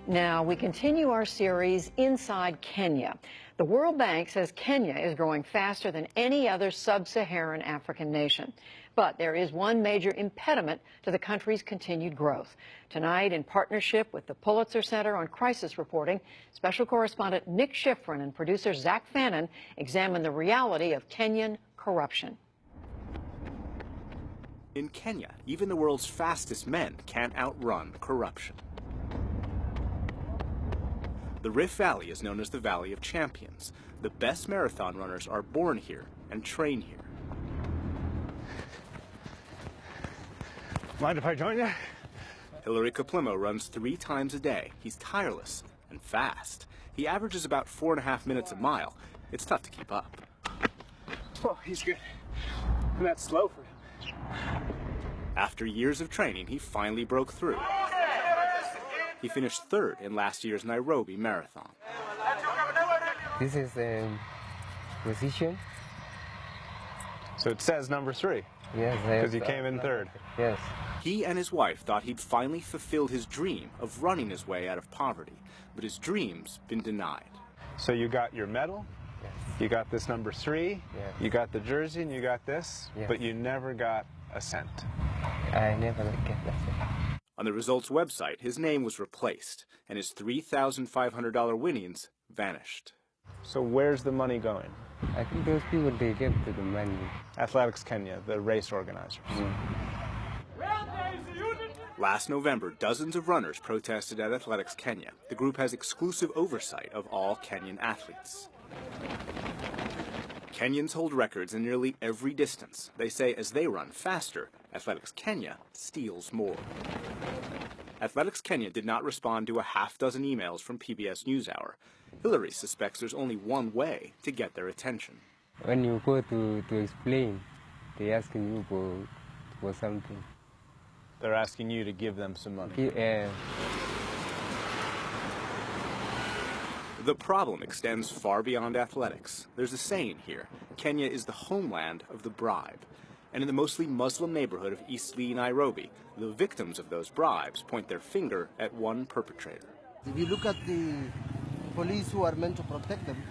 Now, we continue our series Inside Kenya. The World Bank says Kenya is growing faster than any other sub-Saharan African nation. But there is one major impediment to the country's continued growth. Tonight, in partnership with the Pulitzer Center on Crisis Reporting, special correspondent Nick Schifrin and producer Zach Fannin examine the reality of Kenyan corruption. In Kenya, even the world's fastest men can't outrun corruption. The Rift Valley is known as the Valley of Champions. The best marathon runners are born here and train here. Mind if I join you? Hilary Kaplimo runs 3 times a day. He's tireless and fast. He averages about 4.5 minutes a mile. It's tough to keep up. Oh, he's good. And that's slow for him. After years of training, he finally broke through. He finished 3rd in last year's Nairobi Marathon. This is position. So it says number 3. Yes. Because you came in 3rd. Yes. He and his wife thought he'd finally fulfilled his dream of running his way out of poverty, but his dream's been denied. So you got your medal, Yes. you got this number 3, Yes. you got the jersey, and you got this, Yes. but you never got a cent. I never get that. On the results website, his name was replaced, and his $3,500 winnings vanished. So where's the money going? I think those people, they give to the money. Athletics Kenya, the race organizers. Last November, dozens of runners protested at Athletics Kenya. The group has exclusive oversight of all Kenyan athletes. Kenyans hold records in nearly every distance. They say as they run faster, Athletics Kenya steals more. Athletics Kenya did not respond to a half-dozen emails from PBS NewsHour. Hilary suspects there's only one way to get their attention. When you go to explain, they asking you for something. They're asking you to give them some money. The problem extends far beyond athletics. There's a saying here: Kenya is the homeland of the bribe. And in the mostly Muslim neighborhood of East Lee, Nairobi, the victims of those bribes point their finger at one perpetrator. If you look at the police who are meant to protect them,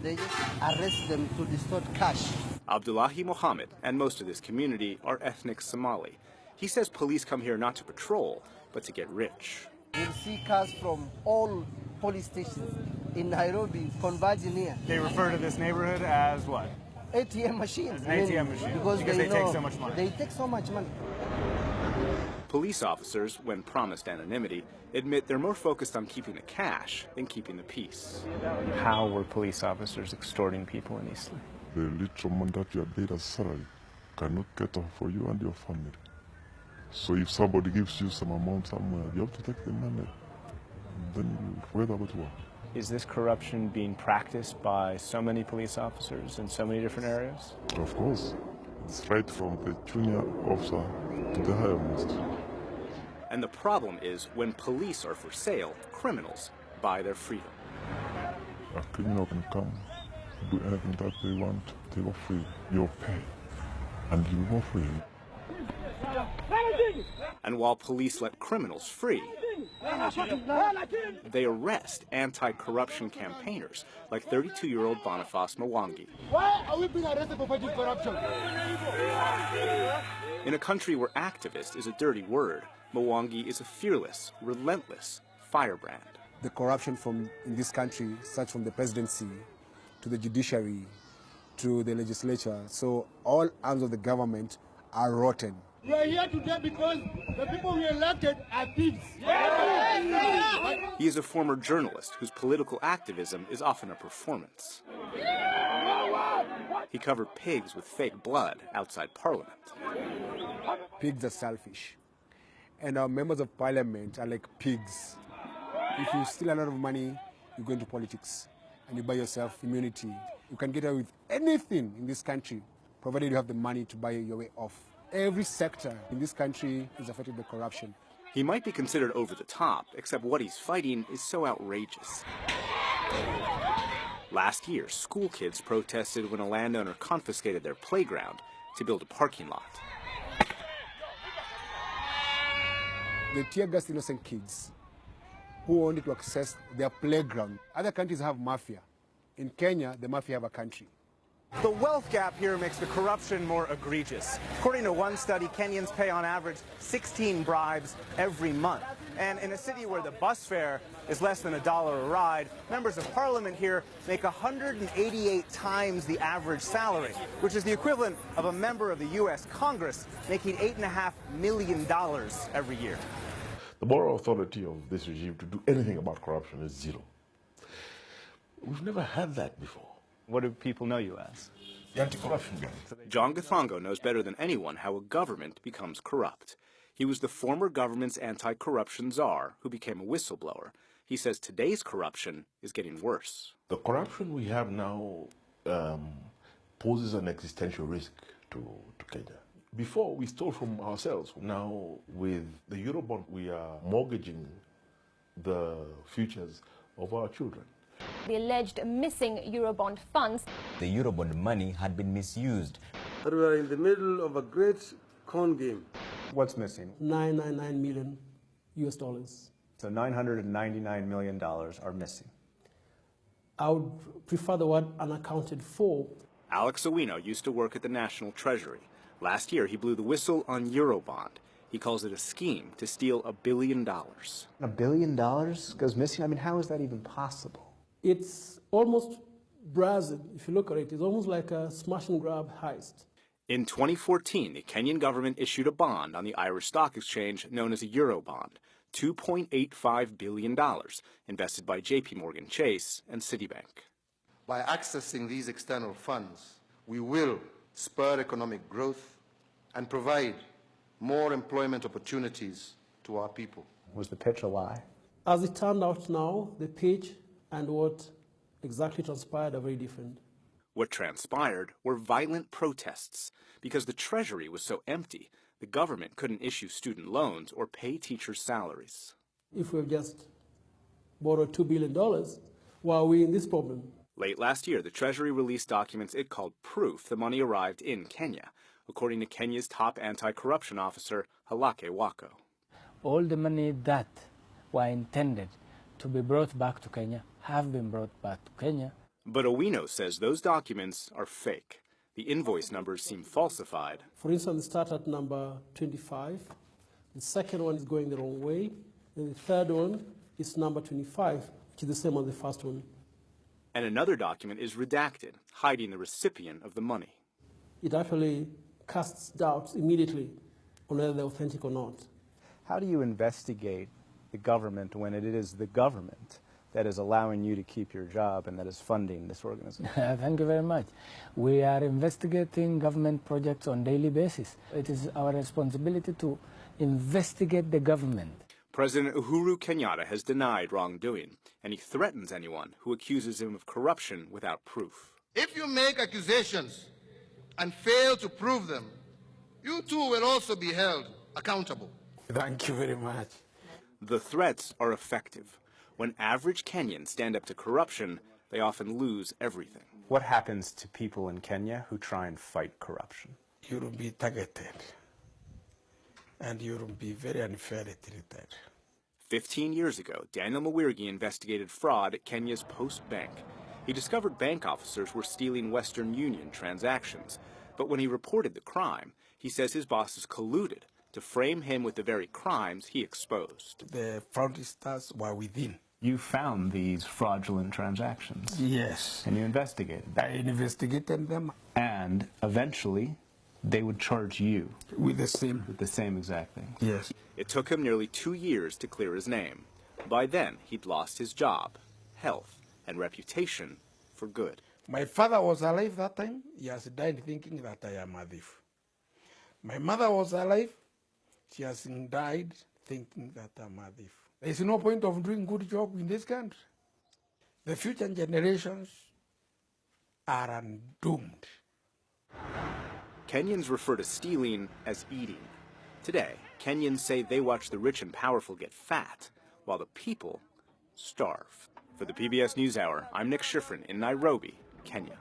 they just arrest them to distort cash. Abdullahi Mohammed and most of this community are ethnic Somali. He says police come here not to patrol, but to get rich. You'll see cars from all police stations in Nairobi converging here. They refer to this neighborhood as what? ATM machines. An ATM machine. Because they take so much money. They take so much money. Police officers, when promised anonymity, admit they're more focused on keeping the cash than keeping the peace. How were police officers extorting people in East Lee? The little money that you are paid as salary cannot get off for you and your family. So if somebody gives you some amount somewhere, you have to take the money. Then you forget about work. Is this corruption being practiced by so many police officers in so many different areas? Of course. It's right from the junior officer to the highest. And the problem is when police are for sale, criminals buy their freedom. A criminal can come, do anything that they want, they go free. You're paid, and you go free. And while police let criminals free, they arrest anti-corruption campaigners like 32-year-old Boniface Mwangi. Why are we being arrested for fighting corruption? In a country where activist is a dirty word, Mwangi is a fearless, relentless firebrand. The corruption in this country starts from the presidency to the judiciary to the legislature. So all arms of the government are rotten. We are here today because the people we elected are thieves. He is a former journalist whose political activism is often a performance. He covered pigs with fake blood outside Parliament. Pigs are selfish. And our members of parliament are like pigs. If you steal a lot of money, you go into politics and you buy yourself immunity. You can get away with anything in this country, provided you have the money to buy your way off. Every sector in this country is affected by corruption. He might be considered over the top, except what he's fighting is so outrageous. Last year, school kids protested when a landowner confiscated their playground to build a parking lot. They tear gas innocent kids who wanted to access their playground. Other countries have mafia. In Kenya, the mafia have a country. The wealth gap here makes the corruption more egregious. According to one study, Kenyans pay on average 16 bribes every month. And in a city where the bus fare is less than $1 a ride, members of parliament here make 188 times the average salary, which is the equivalent of a member of the U.S. Congress making $8.5 million every year. The moral authority of this regime to do anything about corruption is zero. We've never had that before. What do people know you as? The anti-corruption guy. John Gathongo knows better than anyone how a government becomes corrupt. He was the former government's anti-corruption czar who became a whistleblower. He says today's corruption is getting worse. The corruption we have now poses an existential risk to Kenya. Before, we stole from ourselves. Now, with the Eurobond, we are mortgaging the futures of our children. The alleged missing Eurobond funds. The Eurobond money had been misused. But we are in the middle of a great con game. What's missing? $999 million US dollars. So $999 million are missing. I would prefer the word unaccounted for. Alex Owino used to work at the National Treasury. Last year, he blew the whistle on Eurobond. He calls it a scheme to steal $1 billion. $1 billion goes missing? I mean, how is that even possible? It's almost brazen. If you look at it, it's almost like a smash and grab heist. In 2014, the Kenyan government issued a bond on the Irish Stock Exchange known as a Eurobond, $2.85 billion, invested by JP Morgan Chase and Citibank. By accessing these external funds, we will spur economic growth and provide more employment opportunities to our people. Was the pitch a lie? As it turned out now, the pitch and what exactly transpired are very different. What transpired were violent protests. Because the Treasury was so empty, the government couldn't issue student loans or pay teachers' salaries. If we've just borrowed $2 billion, why are we in this problem? Late last year, the Treasury released documents it called proof the money arrived in Kenya, according to Kenya's top anti-corruption officer, Halake Wako. All the money that were intended to be brought back to Kenya have been brought back to Kenya. But Owino says those documents are fake. The invoice numbers seem falsified. For instance, start at number 25. The second one is going the wrong way. And the third one is number 25, which is the same as the first one. And another document is redacted, hiding the recipient of the money. It actually casts doubts immediately on whether they're authentic or not. How do you investigate the government when it is the government that is allowing you to keep your job and that is funding this organization? Thank you very much. We are investigating government projects on a daily basis. It is our responsibility to investigate the government. President Uhuru Kenyatta has denied wrongdoing, and he threatens anyone who accuses him of corruption without proof. If you make accusations and fail to prove them, you too will also be held accountable. Thank you very much. The threats are effective. When average Kenyans stand up to corruption, they often lose everything. What happens to people in Kenya who try and fight corruption? You will be targeted, and you will be very unfairly treated. 15 years ago, Daniel Mawirigi investigated fraud at Kenya's Post Bank. He discovered bank officers were stealing Western Union transactions. But when he reported the crime, he says his bosses colluded to frame him with the very crimes he exposed. The fraudsters were within. You found these fraudulent transactions. Yes. And you investigated them. I investigated them. And eventually, they would charge you. With the same. With the same exact thing. Yes. It took him nearly 2 years to clear his name. By then, he'd lost his job, health, and reputation for good. My father was alive that time. He has died thinking that I am a thief. My mother was alive. She has died thinking that I'm a thief. There is no point of doing good job in this country. The future generations are doomed. Kenyans refer to stealing as eating. Today, Kenyans say they watch the rich and powerful get fat, while the people starve. For the PBS NewsHour, I'm Nick Schifrin in Nairobi, Kenya.